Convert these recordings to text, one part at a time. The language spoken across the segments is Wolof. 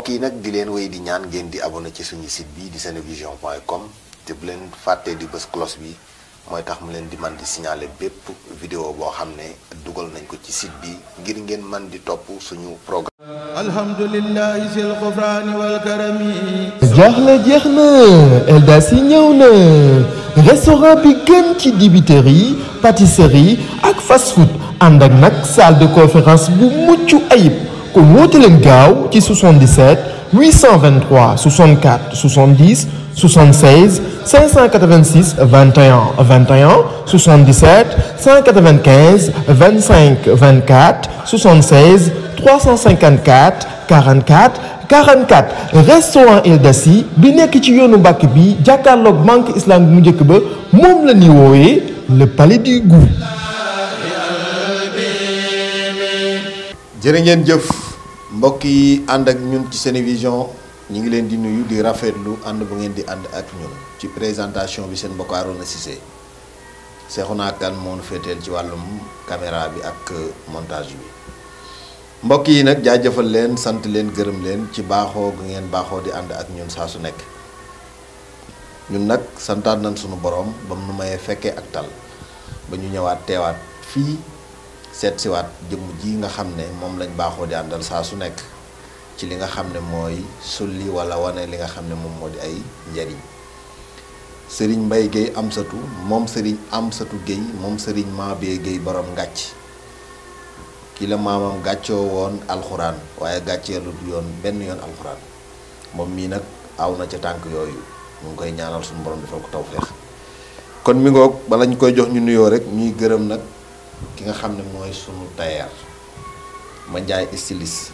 kii nag di leen wéy di ñaan ngeen di abonné ci suñu site bi di senevision.com te bu leen fàttee di bës cloche bi mooy tax mu leen di man di signaler bépp vidéo boo xam ne dugal nañ ko ci site bi ngir ngeen man di topp suñu programme. alhamdulillahi sil ghufrani wal karami. jaaxle jeex na Eldassi ñëw na restaurant bi gën ci dibiterie pâtisserie ak fast food ànd ak nag salle de conférence bu mucc ayib. kon woote leen gaaw ci 77 823 64 70 76 586 21 21 77 195 25 24 76 354 44 44 restaurant Eldassi bi nekk ci yoonu Mbàkke bi jàkkaarloog banque islamique mu njëkk ba moom la ñuy woowee le palais du goût. jërë ngeen jëf mbokk yi ànd ak ñun ci Senevision ñu ngi leen di nuyu di rafetlu ànd bu ngeen di ànd ak ñun ci présentation bi seen mbokk Arona Cissé Seexuna Kan moo nu féeteel ci wàllum caméra bi ak montage bi mbokk yi nag jaajëfal leen sant leen gërëm leen ci baaxoo gu ngeen baaxoo di ànd ak ñun saa su nekk ñun nag santaat nañ sunu borom ba mu nu mayee fekkee ak tal ba ñu ñëwaat teewaat fii. seet siwaat jëmm ji nga xam ne moom lañ baaxoo di àndal saa su nekk ci li nga xam ne mooy sulli wala wane li nga xam ne moom moo di ay njariñ sëriñ Mbay Guèye Amsatu moom sëriñ Amsatu Guèye moom sëriñ Mabé Guèye borom ngàcc ki la maamam gàccoo woon alxuraan waaye gàcceelu yoon benn yoon alxuraan moom mii nag aw na ca tànk yooyu ñu ngi koy ñaanal suñu borom defal ko tawfeex kon mi ngoog bala ñu koy jox ñu nuyoo rek ñuy gërëm nag ki nga xam ne mooy sunu tailleur ma njaay styliste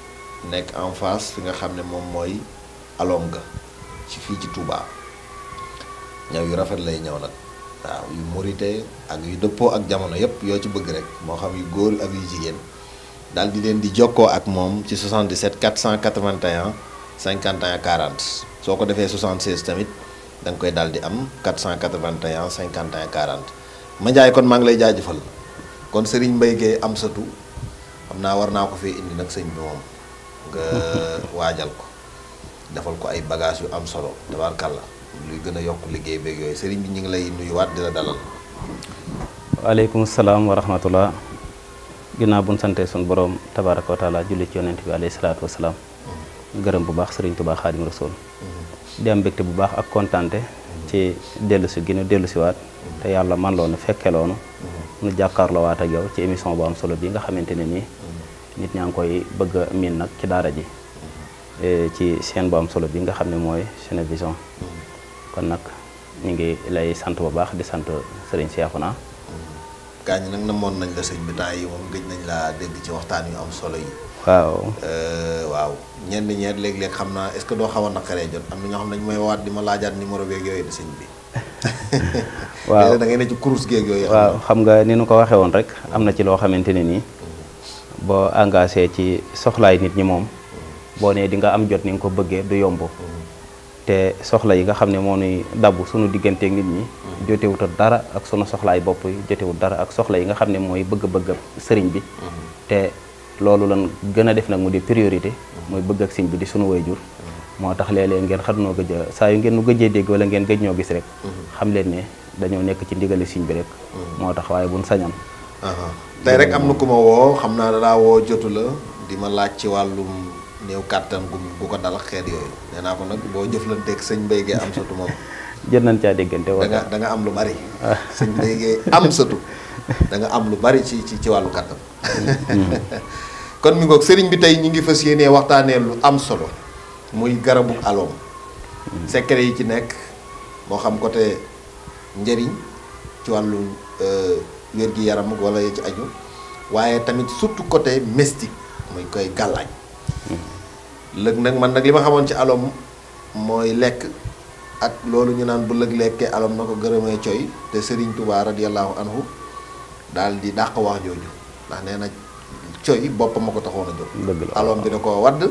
nekk en face fi nga xam ne moom mooy alom ga ci fii ci Touba ñaw yu rafet lay ñëw nag waaw yu murite ak yu dëppoo ak jamono yépp yoo ci bëgg rek moo xam yu góor ak yu jigéen daal di leen di jokkoo ak moom ci 77 481 51 40 soo ko defee 76 tamit da nga koy daal di am 481 51 40 ma njaay kon maa ngi lay jaajëfal kon Serigne Mbay Guèye Amsatu xam naa war naa ko fee indi nag sëñ bi moom nga waajal ko defal ko ay bagages yu am solo tabaarkàlla luy gën a yokk liggéey beeg yooyu Serigne bi ñu ngi lay nuyuwaat di la dalal. waaleykum salaam wa rahmatullah ginnaaw bu ñu sante suñu borom tabaaraka wa taala julli ci yonent bi alayhi salaatu wa salaam gërëm bu baax Serigne Touba Xaadim Rasuul di am mbégte bu baax ak kontaante ci dellusi gi nu dellusiwaat te yàlla man loonu fekkeloonu nu jàkkaarloo waat ak yow ci émission bu am solo bi nga xamante ne nii nit ñaa ngi koy bëgg a miin nag ci daara ji ci chaîne bu am solo bi nga xam ne mooy Senevision kon nag ñu ngi lay sant bu baax di sant Serigne Cheikhouna. gaañ nag namoon nañ la sëñ bi temps yi moom gëj nañ laa dégg ci waxtaan yu am solo yi. waaw waaw ñenn ñeent léeg-léeg xam naa est-ce que doo xaw a naqaree jot am na ñoo xam ne dañu may waat di ma laajaat numéro beeg yooyu de sëñ bi. waaw da ngay ne ci course geeg yooyu. waaw xam nga ni nu ko waxee woon rek am na ci loo xamante ne nii boo engagé ci soxlaay nit ñi moom boo nee di nga am jot ni nga ko bëggee du yomb te soxla yi nga xam ne moo nuy dabbu sunu digganteeg nit ñi jotewut dara ak sunu soxlaay bopp yi jotewut dara ak soxla yi nga xam ne mooy bëgg-bëgg sëriñ bi te loolu lan gën a def nag mu di priorité mooy bëgg ak sëriñ bi di sunu wayjur moo tax léeg-léeg ngeen xatunoo gëj a saa yu ngeen nu gëjee dégg wala ngeen gëj ñoo gis rek xam leen ne dañoo nekk ci ndigali siñ bi rek moo tax waaye buñ sañan tey rek am na ku ma woo xam naa dalaa woo jotu la di ma laaj ci wàllum néew kàttan gu ko dal xeet yooyu nee naa ko nag boo jëflanteeg sëñ Mbay Guèye Amsatu moom jot nañ caa déggante wala da nga am lu bari sëñ Mbay Guèye Amsatu da nga am lu bari ci wàllu kàttan kon mi ngoog sëriñ bi tey ñu ngi fas yéenee waxtaanee lu am solo muy garabu aloom secret yi ci nekk moo xam côté njëriñ ci wàllu wér-gi-yaram wala ci aju waaye tamit surtout côté mystique muy koy gàllaaj lëg nag man nag li ma xamoon ci aloom mooy lekk ak loolu ñu naan bu lëg lekkee aloom na ko gërëmee coy te Serigne Touba radiyallahu anhu daal di dàq wax jooju ndax nee na coy boppam ma ko taxoon a jóg aloom bi da koo wadd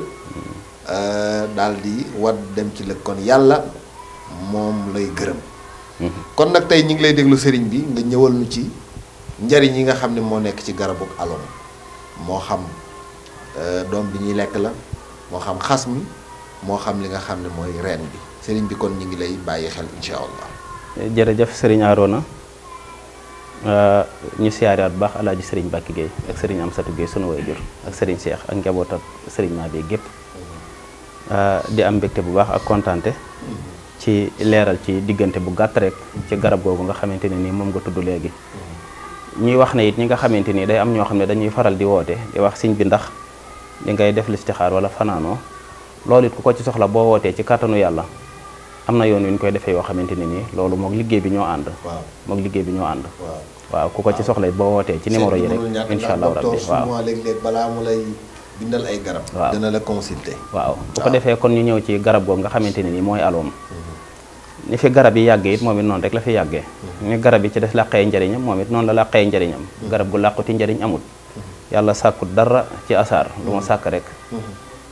daal di wadd dem ci lëg kon yàlla moom lay gërëm kon nag tey ñu ngi lay déglu sëriñ bi nga ñëwal nu ci njariñ yi nga xam ne moo nekk ci garabu aloom moo xam doom bi ñuy lekk la moo xam xas mi moo xam li nga xam ne mooy reen bi sëriñ bi kon ñu ngi lay bàyyi xel incha allah. jërëjëf sëriñ Arona ñu siyaaraat bu baax alaaji sëriñ Mbacke Gueye ak sëriñ Amsatou Gueye sunu waajur ak sëriñ Cheikh ak njaboot ak sëriñ Mabé gépp di am mbégte bu baax ak kontaante ci leeral ci diggante bu gàtt rek ci garab googu nga xamante ne nii moom nga tudd léegi ñuy wax ne it ñi nga xamante ni day am ñoo xam ne dañuy faral di woote di wax sëñ bi ndax di ngay def listixaar wala fanaanoo loolu it ku ko ci soxla boo wootee ci kàttanu yàlla am na yoon yu ñu koy defee yoo xamante ne nii loolu moog liggéey bi ñoo ànd. waaw moog liggéey bi ñoo ànd. waaw ku ko ci soxla it boo wootee ci numéro yi rek incha allah rabbi waaw léeg-léeg balaa mu lay bindal ay garab. waaw dina la consulter. waaw bu ko defee kon ñu ñëw ci garab googu nga xamante ne nii mooy aloom. ni fi garab yi yàggee it moom it noonu rek la fi yàggee. ni garab yi ci des làqee njëriñam moom it noonu la làqee njëriñam. garab gu làquti njëriñ amut. yàlla sàkkut dara ci asaar lu ma sàkk rek.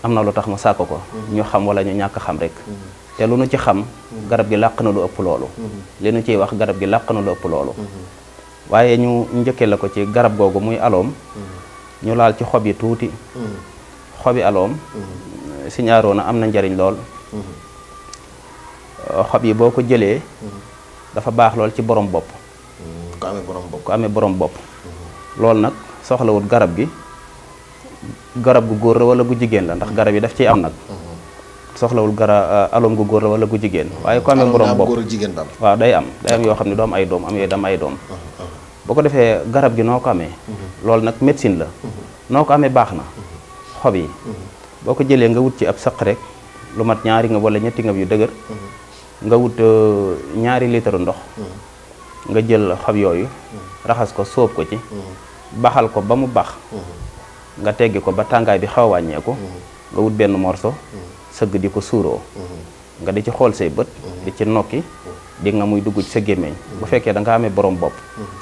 am na lu tax mu sàkk ko. ñu xam wala ñu ñàkk xam rek. te lu nu ci xam garab gi làq na lu ëpp loolu. li nu ciy wax garab gi làq na lu ëpp loolu. waaye ñu njëkkee la ko ci garab googu muy aloom. ñu laal ci xob yi tuuti. xobi aloom. Sëñ Arona am na njëriñ lool. xob yi boo ko jëlee. dafa baax lool ci borom bopp. ku amee borom bopp ku amee borom bopp. loolu nag soxlawut garab gi garab gu góor la wala gu jigéen la ndax garab yi daf ciy am nag. soxlawul aloom gu góor la wala gu jigéen waaye ku amee borom bopp waaw day am yoo xam ne doo am ay doom am yooyu dam ay doom. boo ko defee garab gi noo ko amee. loolu nag médecine la. noo ko amee baax na xob yi. boo ko jëlee nga wut ci ab saq rek lu mat ñaari nga wala ñetti nga yu dëgër. nga wut ñaari litre ndox. nga jël xob yooyu. raxas ko sóob ko ci. baxal ko ba mu bax. nga teggi ko ba tàngaay bi xaw a wàññeeku. nga wut benn morso. sëgg di ko suuroo. nga di ci xool say bët. di ci nokki. di nga muy dugg ci sa gémmiñ. bu fekkee da nga amee borom bopp.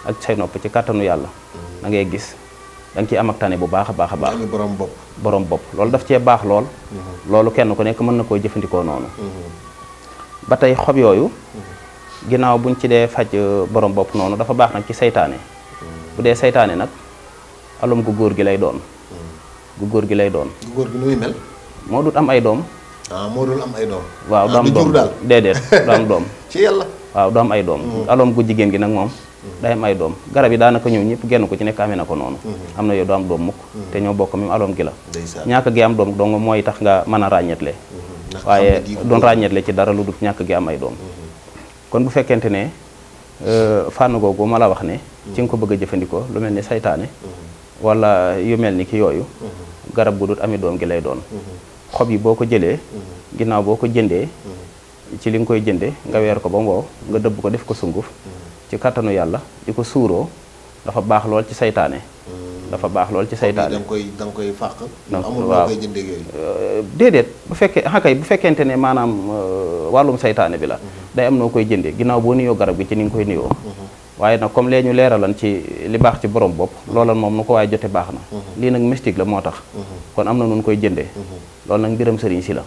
ak say nopp ci kàttanu yàlla. da ngay gis da nga ciy am ak tane bu baax a baax a baax. borom bopp. borom bopp loolu daf cee baax lool. loolu kenn ku nekk mën na koo jëfandikoo noonu. ba tey xob yooyu. ginnaaw buñ ci dee faj borom bopp noonu dafa baax nag ci saytaane. bu dee saytaane nag alum gu góor gi lay doon. gu góor gi lay doon. gu góor gi nu muy mel. moo dut am ay doom. moo dul am ay doom. waaw du am doom déedéet du am doom. ci yàlla. waaw du am ay doom. aloom gu jigéen gi nag moom. day am ay doom garab yi daanaka ñëw ñëpp genn ko ci nekk amee na ko noonu. am na yow du am doom mukk. te ñoo bokk même aloom gi la. ñàkk gi am doom dong mooy tax nga mën a ràññetle. waaye doon ràññetle ci dara lu dul ñàkk gi am ay doom. kon bu fekkente ne fànn googu ma la wax ne. ci nga ko bëgg a jëfandikoo lu mel ni saytaane. wala yu mel ni ki yooyu. garab gu dut ami doom gi lay doon. xob yi boo ko jëlee. ginnaaw boo ko jëndee. ci li nga koy jëndee nga weer ko ba mu wow nga dëbb ko def ko sunguf. ci kattanu yàlla di ko suuroo dafa baax lool ci saytaane. dafa baax lool ci saytaane. da nga koy fàq. amul waaw koy jëndee yooyu. déedéet bu fekkee xakay bu fekkente ne maanaam wàllum saytaane bi la. day am noo koy jëndee ginnaaw boo nuyoo garab gi ci ni nga koy nuyoo. waaye nag comme lee ñu leeralan ci li baax ci borom bopp. loolal moom nu ko waaye jote baax na. lii nag mystique la moo tax. kon am na nun koy jëndee. loolu nag mbiram sëriñ si la.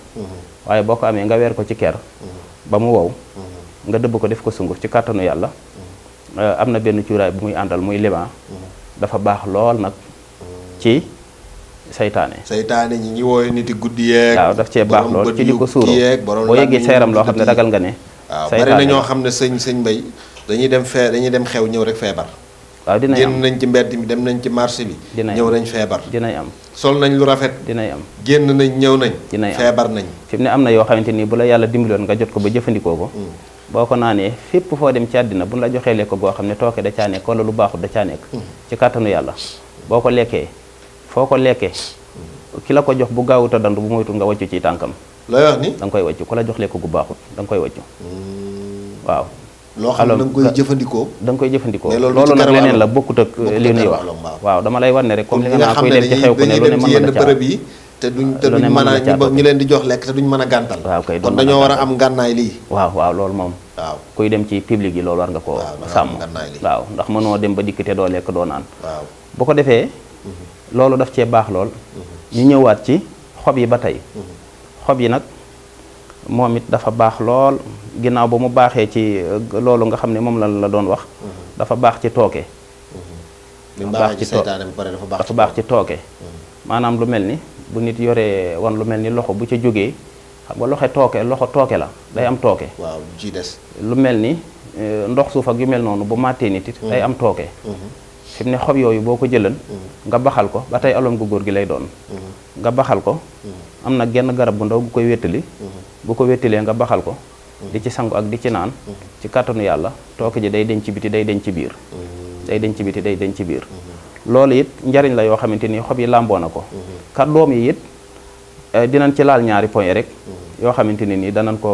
waaye boo ko amee nga weer ko ci ker. ba mu wow. nga dëbb ko def ko sunguf ci kàttanu yàlla. am na benn cuuraay bu muy àndal muy liban. dafa baax lool nag ci saytaane. saytaane ñi wooye nit yi guddi yeeg. waaw daf cee baax lool ci di ko suuroo boo yeggee sa yaram loo xam ne ragal nga ne. waaw bari na ñoo xam ne sëñ Mbay dañuy dem xew ñëw rek feebar. waaw dinay am génn nañ ci mbedd mi dem nañ ci marché bi. ñëw nañ feebar. dinay am sol nañ lu rafet. dinay am génn nañ ñëw nañ. dinay am feebar nañ. fi mu ne am na yoo xamante ni bu la yàlla dimbaloon nga jot ko ba jëfandikoo ko. boo ko naanee fépp foo dem ci àddina bu la joxee lekk goo xam ne tooke da caa nekk wala lu baaxut da caa nekk. ci kàttanu yàlla boo ko lekkee foo ko lekkee ki la ko jox bu gaawut a dandu bu moytul nga wàccu ci tànkam. looy wax ni da nga koy wàccu ku la jox lekk gu baaxut da nga koy wàccu. waaw. loo xam ne da nga koy jëfandikoo. da nga koy jëfandikoo loolu nag leneen la bokkut ak li ñuy wax. waaw dama lay wan ne rek comme li nga naa koy dem ci xew ku ne lu ne mën na caa te duñ mën a ñu leen di jox lekk te duñ mën a gàntal. waaw kay kon dañoo war a am ngànnaay lii. waaw loolu moom. waaw kuy dem ci public yi loolu war nga koo sàmm. waaw ndax mënoo dem ba dikk te doo lekk doo naan. waaw bu ko defee. loolu daf cee baax lool. ñu ñëwaat ci xob yi ba tey. xob yi nag moom it dafa baax lool ginnaaw ba mu baaxee ci loolu nga xam ne moom la doon wax. dafa baax ci tooke. dafa baax ci tooke. maanaam lu mel ni bu nit yoree wan lu mel ni loxo bu ca jógee xam nga loxo tooke la day am tooke. waaw ci des. lu mel ni ndox suuf ak yu mel noonu bu màttee nit it day am tooke. fi mu ne xob yooyu boo ko jëlan nga baxal ko ba tey aloom gu góor gi lay doon. nga baxal ko. am na genn garab gu ndaw gu koy wéttali. bu ko wéttalee nga baxal ko. di ci sangu ak di ci naan. ci kàttanu yàlla tooke ji day denc ci biti day denc ci biir. day denc ci biti day denc ci biir. loolu it njariñ la yoo xamante ni xob yi làmboo na ko. ka doom yi it dinañ ci laal ñaari point rek. yoo xamante ne nii danañ ko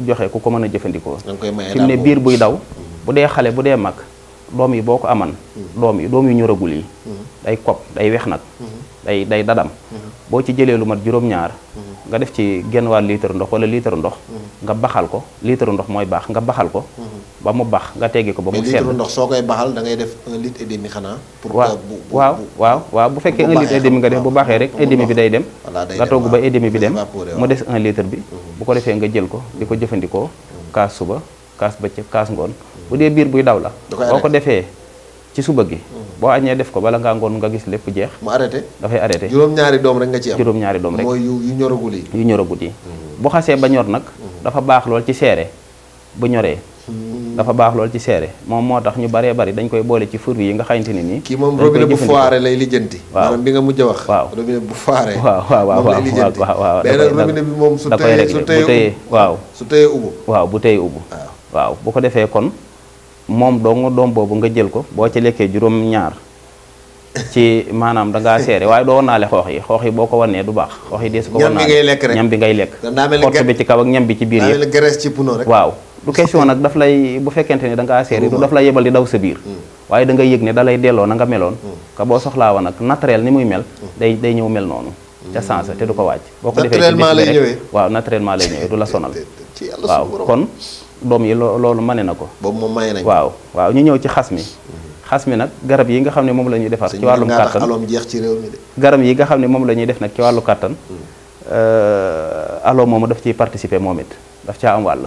joxe ku ko mën a jëfandikoo. fi mu ne biir buy daw. bu dee xale bu dee mag doom yi boo ko aman doom yu ñoragul yi. day kopp day wex nag. day dadam. boo ci jëlee lu mat juróom-ñaar. nga def ci genn wàll litre ndox wala litre ndox. nga baxal ko litre ndox mooy baax nga baxal ko. ba mu bax nga teggi ko ba mu sedd. litre ndox soo koy baxal da ngay def 1 litre et demi xanaa. pour waaw bu fekkee 1 litre et demi nga def bu baaxee rek et demi bi day dem. nga togg ba et demi bi dem mu des 1 litre bi. bu ko defee nga jël ko di ko jëfandikoo kaas suba kaas bëccëg kaas ngoon. bu dee biir buy daw la. boo ko defee ci suba gi. boo añee def ko bala ngaa ngoon nga gis lépp jeex. mu arrêté dafay arrêté. juróom-ñaari doom rek nga ci am. juróom-ñaari doom rek mooy yu ñoragul yi. yu ñoragul yi. bu xasee ba ñor nag. dafa baax lool ci seere bu ñoree. dafa baax lool ci seere moom moo tax ñu baree bari dañ koy boole ci fur yi nga xamante ne nii. kii moom robinet bu foiré lay lijjanti. waaw maanaam bi nga mujj a wax. waaw robinet bu foiré. waaw lay lijjanti. waaw beneen robinet bi moom su tëyee waaw su tëyee ubbu. waaw bu tëyee ubbu. waaw bu ko defee kon moom doom boobu nga jël ko boo ci lekkee juróom-ñaar ci maanaam da ngaa seere waaye doo wanaale xoox yi boo ko wannee du baax xoox yi dees ko wanaale ñam bi ngay lekk xott bi ci kaw ak ñam bi ci biir yëpp graisse ci puno rek. waaw du question nag daf lay bu fekkente ne da ngaa seere du daf lay yebal di daw sa biir waaye da nga yëg ne da lay delloo na nga meloon ka boo soxlaa wa nag naturel ni muy mel day ñëw mel noonu ca sens te du ko wàcc boo ko defee naturellement lay ñëwee waaw naturellement lay ñëwee du la sonal waaw kon doom yi loolu mane na ko boobu moom maye nañ waaw ñu ñëw ci xas mi xas mi nag garab yi nga xam ne moom la ñuy defar ci wàllum kàttan aloom jeex ci réew mi de garab yi nga xam ne moom la ñuy def nag ci wàllu kàttan aloom moomu daf ciy participer moom it daf caa am wàll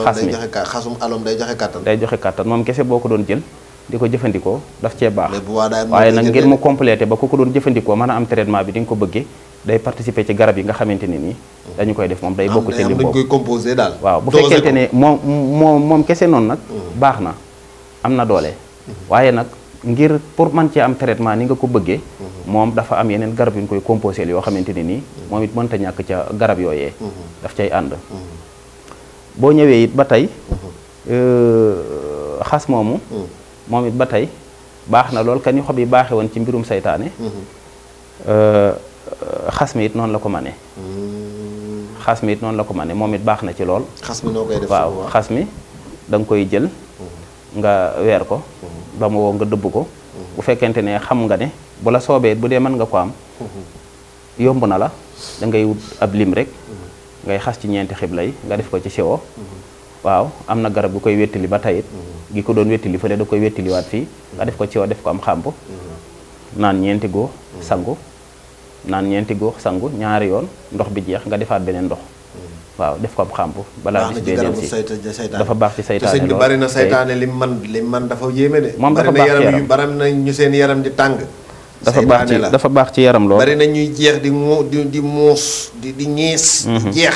xas mi xasum aloom day joxe kàttan day joxe kàttan moom kese boo ko doon jël di ko jëfandikoo daf cee baax waaye nag ngir mu complété ba ku ko doon jëfandikoo mën a am traitement bi di nga ko bëggee day participer ci garab yi nga xamante ne nii dañu koy def moom day bokk ci lim boobu dañ koy composé daal waaw bu fekkente ne moom kese noonu nag baax na am na doole waaye nag ngir pour man cee am traitement ni nga ko bëggee moom dafa am yeneen garab yu ñu koy composé yoo xamante ne nii moom it mënta ñàkk ca garab yooyee daf cay ànd boo ñëwee it ba tey xas moomu moom it ba tey baax na lool ka ni xob yi baaxe woon ci mbirum saytaane xas mi it noonu la ko mane xas mi it noonu la ko mane moom it baax na ci lool xas mi noo koy def waaw xas mi da nga koy jël nga weer ko ba mu woo nga dëbb ko bu fekkente ne xam nga ne bu la soobee bu dee mën nga ko am yomb na la da ngay wut ab lim rek ngay xas ci ñeenti xibla yi nga def ko ci siwo waaw am na garab gu koy wettili ba tayit gi ko doon wettili fële da koy wettiliwaat fii nga def ko ci siwo def ko am xàmb naan ñeenti góox sangu naan ñeenti góox sangu ñaari yoon ndox bi jeex nga defaat beneen ndox waaw def ko am xàmb balaa bis bee del si dafa baax ci saytaane lool te sëñ bi bari na saytaane lim man dafa yéeme de moom dafa baax ci yaram bari na ñu seen yaram di tàng dafa baax ci yaram lool bari na ñuy jeex di muus di ñiis di jeex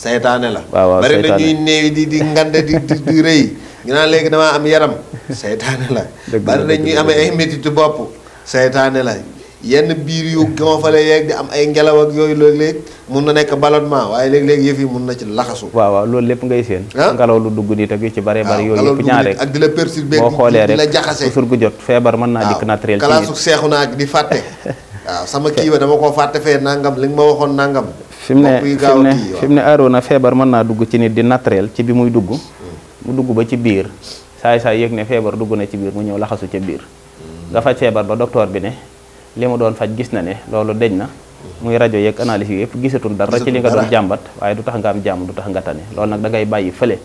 saytaane la waaw bari na ñuy néew di ngande di rëy ñu naan léegi damaa am yaram saytaane la bari na ñuy amee ay métitu bopp saytaane la yenn biir yu gonfale yeeg di am ay ngelaw ak yooyu léeg-léeg mun na nekk ballonnement waaye léeg-léeg yëf yi mun na ci laxasu waaw loolu lépp ngay seen ngelaw lu dugg nit ak yu ci bare bari yooyu yëpp ñaar rek ak di la perturber boo xoolee di la rek jaxase toujours gu jot feebar mën naa dikk naturel ci kalaasu seexu naa di fàtte waaw sama kii ba dama koo fàtte fee nangam li nga ma waxoon nangam fi mu ne aaroona feebar mën naa dugg ci nit di naturel ci bi muy dugg mu dugg ba ci biir saay yëg ne feebar dugg na ci biir mu ñëw laxasu ca biir nga faj feebar ba docteur bi ne li mu doon faj gis na ne loolu deñ na muy rajo yeeg analyse yi yëpp gisatul dara ci li nga doon jàmbat waaye du tax nga am jàmm du tax nga tane loolu nag da ngay bàyyi fële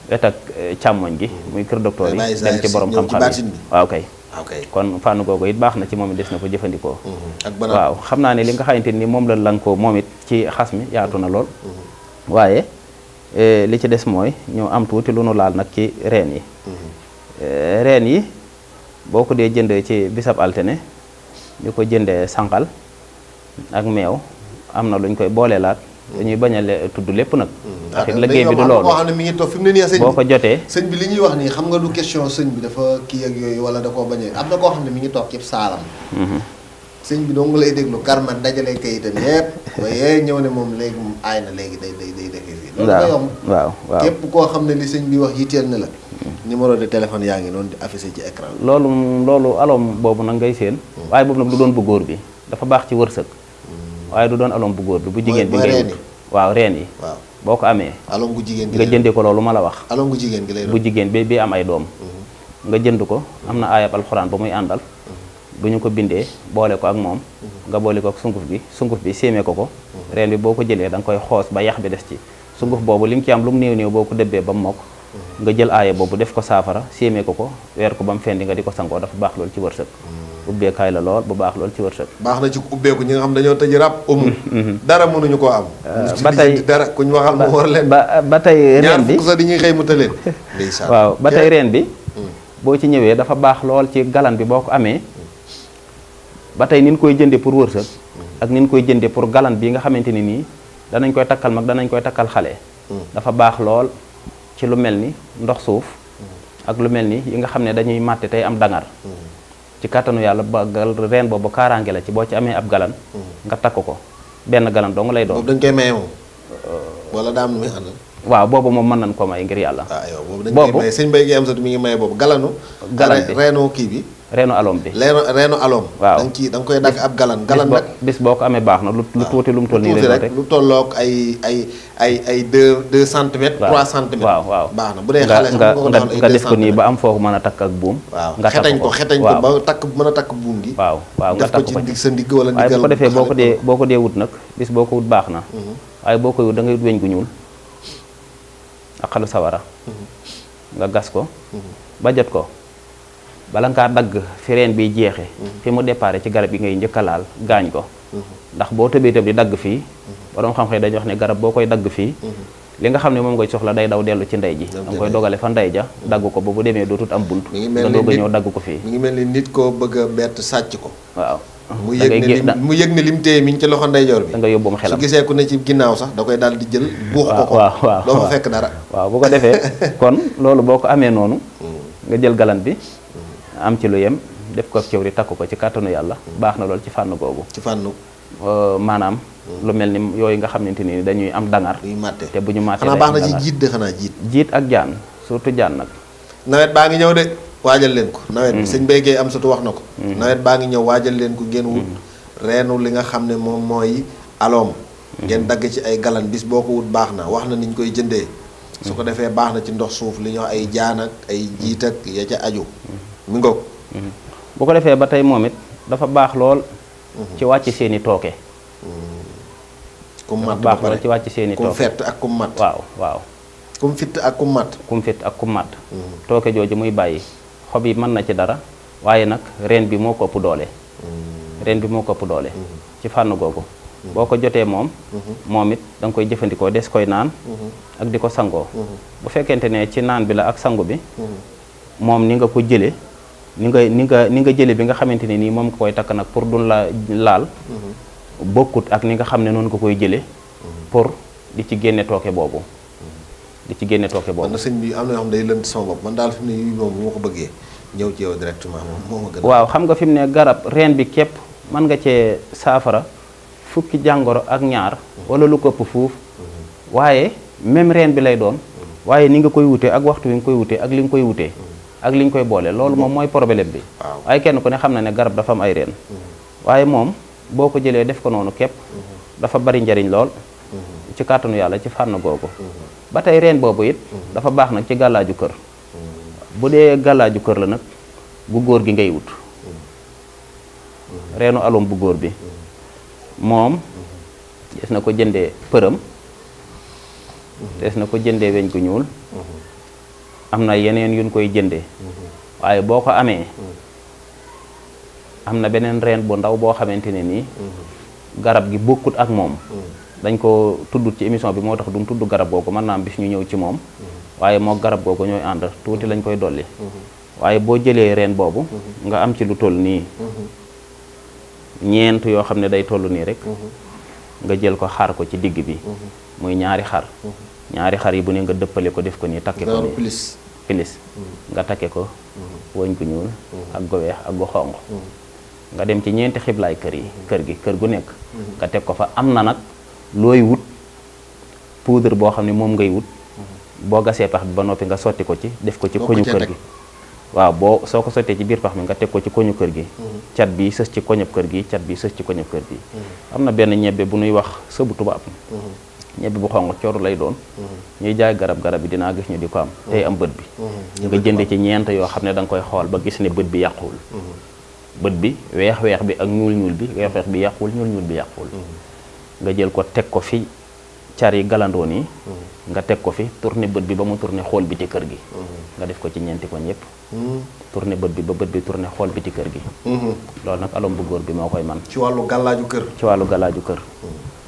wet ak càmmoñ gi muy kër docteur yi dem ci borom xam-xam yi waaw kay kon fànn googu it baax na ci moom it des na ko jëfandikoo waaw xam naa ne li nga xamante ni moom la lankoo moom it ci xas mi yaatu na lool waaye li ci des mooy ñu am tuuti lu nu laal nag ci reen yi reen yi boo ko dee jënd ci bisab altine ñu ko jëndee sànqal ak meew am na luñ koy boole laat dañuy bañ a tudd lépp nag ndax it ah liggéey bi du koo loolu xam ne mi ngi toog fi mu ne nii sëñ boo ko bi jotee sëñ bi li ñuy wax nii xam nga du question sëñ bi dafa kii ak yooyu wala da koo bañ a am na koo xam ne mi ngi toog ci saalam sëñ bi dong lay déglu karman dajale kayitam yépp waaye ñëw ne moom léegi moom aay na léegi day defee fii loolu dafa yomb waaw képp koo xam ne li sëñ bi wax yitteel na la numéro de téléphone yaa ngi noonu di affiché ci écran bi loolu aloom boobu nag ngay seen waaye boobu nag du doon bu góor bi dafa baax ci wërsëg waaye du doon aloom bu góor bi bu jigéen bi ngay wut waaw reen yi waaw boo ko amee aloom gu jigéen gi nga jëndee ko loolu ma la wax aloom gu jigéen gi lay doon bu jigéen bi am ay doom nga jënd ko am na aayab alxuraan ba muy àndal bu ñu ko bindee boole ko ak moom nga boole ko ak sunguf bi séemee ko reen bi boo ko jëlee da nga koy xoos ba yax bi des ci sunguf boobu li mu ci am lu mu néew boo ko dëbbee ba mu mokk nga jël aaya boobu def ko saafara séemee ko weer ko ba mu fendi nga di ko sangoo dafa baax loolu ci wërsëg ubbeekaay la lool bu baax lool ci wërsëg baax na ci ubbeeku ñi nga xam dañoo tëj rab amul dara mënuñu koo am ba tey dara kuñ waxal mu war leen ba tey reen bi ñaar fukk sax dañuy xëy mu tëleen ndeysaan waaw ba tey reen bi boo ci ñëwee dafa baax lool ci galan bi boo ko amee ba tey nin koy jënde pour wërsëg ak nin koy jënde pour galan bi nga xamante ni nii danañ koy takkal mag danañ koy takkal xale dafa baax lool ci lu mel ni ndox suuf ak lu mel ni yi nga xam ne dañuy màtte tey am dangar ci kàttanu yàlla ba reen boobu kaaraange la ci boo ci amee ab galan nga takk ko benn galan dong lay doon boobu dañ koy maye moom wala daa am lu muy àndal waaw boobu moom mën nañ ko may ngir yàlla yow boobu dañ koy maye sëñ Mbaye gi am satu mi ngi maye boobu galan bi reenu kii bi reenu alom bi reenu alom waaw da nga koy dagg ab galan nag bis boo ko amee baax na lu tuuti lu mu toll nii lay doon rek lu tolloog ay 2 centimètres 3 centimètres waaw baax na bu dee xale nga def ko nii ba am foofu mën a takk ak buum waaw nga xetañ ko ba mën a takk buum gi waaw nga def ko ci sa ndigg wala waaye bu ko defee boo ko dee wut nag bis boo ko wut baax na waaye boo koy wut da ngay wut weñ gu ñuul ak xalu sawara nga gas ko ba jot ko bala ngaa dagg fi reen bi jeexe fi mu déparé ci garab yi ngay njëkk a laal gaañ ko ndax boo tëbee tëb di dagg fii borom xam-xam dañuy wax ne garab boo koy dagg fii li nga xam ne moom ngay soxla day daw dellu ci ndey ji da nga koy dogale fa ndey ja dagg ko ba bu demee dootut am bunt nga doog a ñëw dagg ko fii mi ngi mel ni nit koo bëgg a bett sàcc ko waaw mu yëg ne lim téye mi ngi ci loxo ndeyjoor bi da nga yóbbum xelam su gisee ku ne ci ginnaaw sax da koy daal di jël buux ko waaw doo fa fekk dara waaw bu ko defee kon loolu boo ko amee noonu nga jël galan bi am ci lu yem def ko cëwri takk ko ci kàttanu yàlla baax na lool ci fànn googu ci fànnu maanaam lu mel ni yooyu nga xamante ni dañuy am dangar te bu ñu màttee xanaa baax na ci jiit de xanaa jiit ak jaan surtout jaan nag nawet baa ngi ñëw de waajal leen ko nawet bi sëñ béykee am surtout wax na ko nawet baa ngi ñëw waajal leen ko ngeen wut reenu li nga xam ne moom mooy aloom ngeen dagg ci ay galan bis boo ko wut baax na wax na niñ koy jëndee su ko defee baax na ci ndox suuf li ñuy wax ay jaan ak ay jiit ak ya ca aju mi ngoog bu ko defee ba tey moom it dafa baax lool ci wàcc seeni tooke kum matt baax lool ci wàcc seeni tooke kum fett ak kum matt waaw kum fitt ak kum matt kum fitt ak kum matt tooke jooju muy bàyyi xob yi mën na ci dara waaye nag reen bi moo ko ëpp doole reen bi moo ko ëpp doole ci fànn googu boo ko jotee moom it da nga koy jëfandikoo des koy naan ak di ko sangoo bu fekkente ne ci naan bi la ak sangu bi moom ni nga ko jële ni nga jële bi nga xamante ne nii moom nga koy takk nag pour dun la laal bokkut ak ni nga xam ne noonu nga koy jële pour di ci génne tooke boobu man na sëñ bi am na yoo xam day lënt sama bopp man daal fi mu ne yii moom bu ma ko bëggee ñëw ci yow directement moom moo ma gën waaw xam nga fi mu ne garab reen bi képp mën nga cee saafara fukki jàngoro ak ñaar wala lu ko ëpp fuuf waaye même reen bi lay doon waaye ni nga koy wutee ak waxtu wi nga koy wutee ak li nga koy wutee ak li ñu koy boole loolu moom mooy problème bi waaye kenn ku ne xam na ne garab dafa am ay reen waaye moom boo ko jëlee def ko noonu képp dafa bari njariñ lool ci kàttanu yàlla ci fànn googu ba tey reen boobu it dafa baax nag ci gàllaaju kër bu dee gàllaaju kër la nag bu góor gi ngay wut reenu alum bu góor bi moom des na ko jëndee përëm des na ko jëndee weñ gu ñuul am na yeneen yuñ koy jëndee waaye boo ko amee am na beneen reen bu ndaw boo xamante ne nii garab gi bokkut ak moom dañ ko tudd ci émission bi moo tax duñ tudd garab googu mën naa am bis ñu ñëw ci moom waaye moo garab googu ñooy ànd tuuti lañ koy dolli waaye boo jëlee reen boobu nga am ci lu toll nii ñeent yoo xam ne day toll nii rek nga jël ko xar ko ci digg bi muy ñaari xar yi bu ne nga dëppale ko def ko nii takke ko nii pilis nga takke ko wëñ gu ñuul ak gu weex ak gu xonq nga dem ci ñeenti xiblaay kër gu nekk nga teg ko fa am na nag looy wut poudre boo xam ne moom ngay wut boo gasee pax bi ba noppi nga sotti ko ci def ko ci koñu kër gi waaw soo ko sottee ci biir pax mi nga teg ko ci koñu kër gi cat bi sës ci koñëb kër gi cat bi sës ci koñëb kër gi am na benn ñebbe bu nuy wax sëbu tubaab ñebbe bu xonq cooru lay doon ñuy jaay garab yi dinaa gis ñu di ko am tey am bët bi nga jënd ci ñeent yoo xam ne da nga koy xool ba gis ne bët bi yàquwul bët bi weex bi ak ñuul bi weex bi yàquwul ñuul bi yàquwul nga jël ko teg ko fi car yi galandoo nii nga teg ko fi tourné bët bi ba mu tourné xool bi ci kër gi nga def ko ci ñeenti koñ yépp tourné bët bi ba bët bi tourné xool bi ci kër gi loolu nag alom bu góor bi moo koy man ci wàllu gàllaaju kër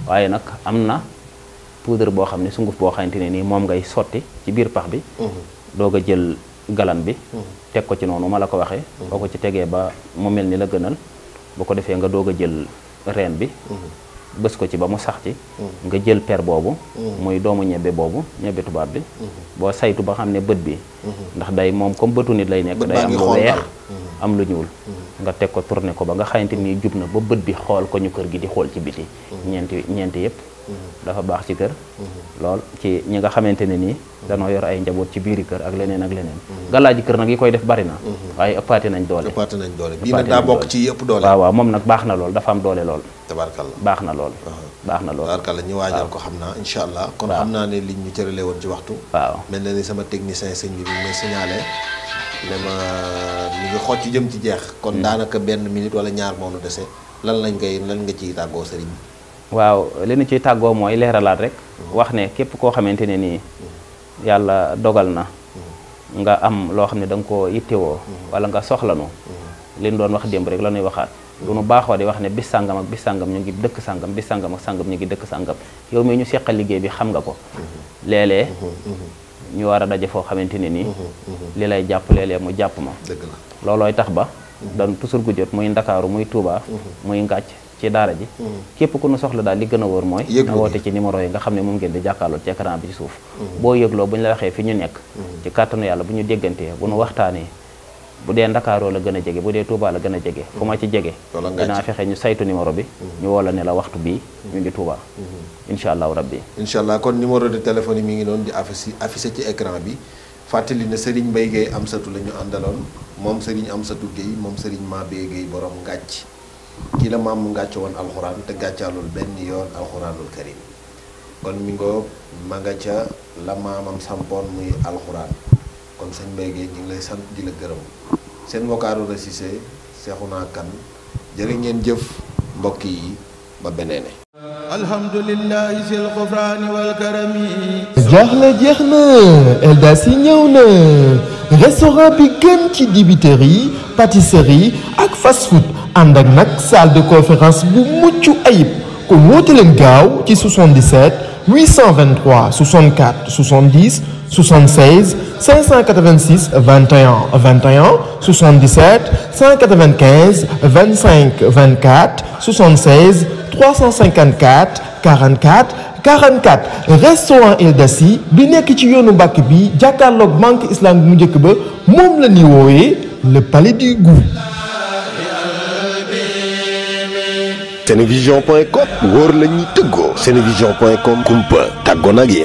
waaye nag am na poudre boo xam ne sunguf boo xamante ne nii moom ngay sotti ci biir pax bi doog a jël galan bi teg ko ci noonu ma la ko waxee boo ko ci tegee ba mu mel ni la gënal boo ko defee nga doog a jël reen bi bës ko ci ba mu sax ci nga jël per boobu muy doomu ñebbe boobu ñebbe tubaab bi boo saytu ba xam ne bët bi ndax day moom comme bëtu nit lay nekk day am lu weex am lu ñuul nga teg ko tourné ko ba nga xamante ni jub na ba bët bi xool ko ñu kër gi di xool ci biti ñeenti yépp dafa baax ci kër lool ci ñi nga xamante ne nii danoo yor ay njaboot ci biiri kër ak leneen gàllaaji kër nag yi koy def bari na waaye ëppaate nañ doole bii nag daa bokk ci ëpp doole waaw moom nag baax na lool dafa am doole lool tabarkalla baax na lool tabarkalla ñu waajal ko xam naa insha allah kon xam naa ne liñ ñu cërale woon ci waxtu waaw mel na ni sama technicien sëñ bi may signalé ne ma mi ngi xool ci jëm ci jeex kon daanaka benn minute wala ñaar moo nu dese lan nga ciy tàggoo sëriñ bi waaw li ñu ciy tàggoo mooy leeralaat rek wax ne képp koo xamante ne nii yàlla dogal na nga am loo xam ne da nga koo yittewoo wala nga soxlanu li ñu doon wax démb rek la ñuy waxaat du nu baaxoo di wax ne bis sàngam ak bis sàngam ñu ngi dëkk sàngam bis sàngam ak sàngam ñu ngi dëkk sàngam yow mii ñu seqal liggéey bi xam nga ko léeg-léeg ñu war a daje foo xamante ne nii li lay jàpp léeg-léeg mu jàpp ma loolooy tax ba dan toujours gu jot muy Ndakaaru muy Touba muy Ngàcc ci daara ji képp ku nu soxla daal li gën a wóor mooy nga woote ci numéro yi nga xam ne moom ngeen di jàkkaarloo ci écran bi ci suuf boo yëgloo bu ñu la waxee fi ñu nekk ci kàttanu yàlla bu ñu déggantee bu nu waxtaanee bu dee Ndakaaroo la gën a jege bu dee Touba la gën a jege fu ma ci jege dinaa fexe ñu saytu numéro bi ñu woo la ne la waxtu bii ñu ngi Touba incha allahu rabbi incha allah kon numéro de téléphone yi mi ngi doon di affiché ci écran bi fàttali ne Serigne Mbaye Gueye Amsatou la ñu àndaloon moom Serigne Amsatou Gueye moom Serigne Mabé Gueye borom Ngàcc kii la maam mu ngàcc woon alxuraan te gàccaalul benn yoon alxuraanul karim kon mi ngoo ma nga ca la maamam sampoon muy alxuraan kon sëñ Mbaye Gueye ñu ngi lay sant di la gërëm seen mbokk Arouna Cissé Cheikhouna Kane jërë ngeen jëf mbokk yi ba beneene alhamdulillahi sil xufraani wal karami jaaxle jeex na Eldas yi ñëw na restaurant bi gën ci dibiterie pâtisserie ak fast food ànd ak nag salle de conférence bu mucc ayib kon woote leen gaaw ci 77 823 64 70 76 586 21 21 77 195 25 24 76 354 44 44 restaurant Eldas yi bi nekk ci yoonu Mbàkke bi jàkkaarloog banque islamique mu njëkk ba moom la ñuy woowee le palais du goût. Senevision.com wóor la ñuy tëggoo Senevision.com kumpa tàggoo nag yéen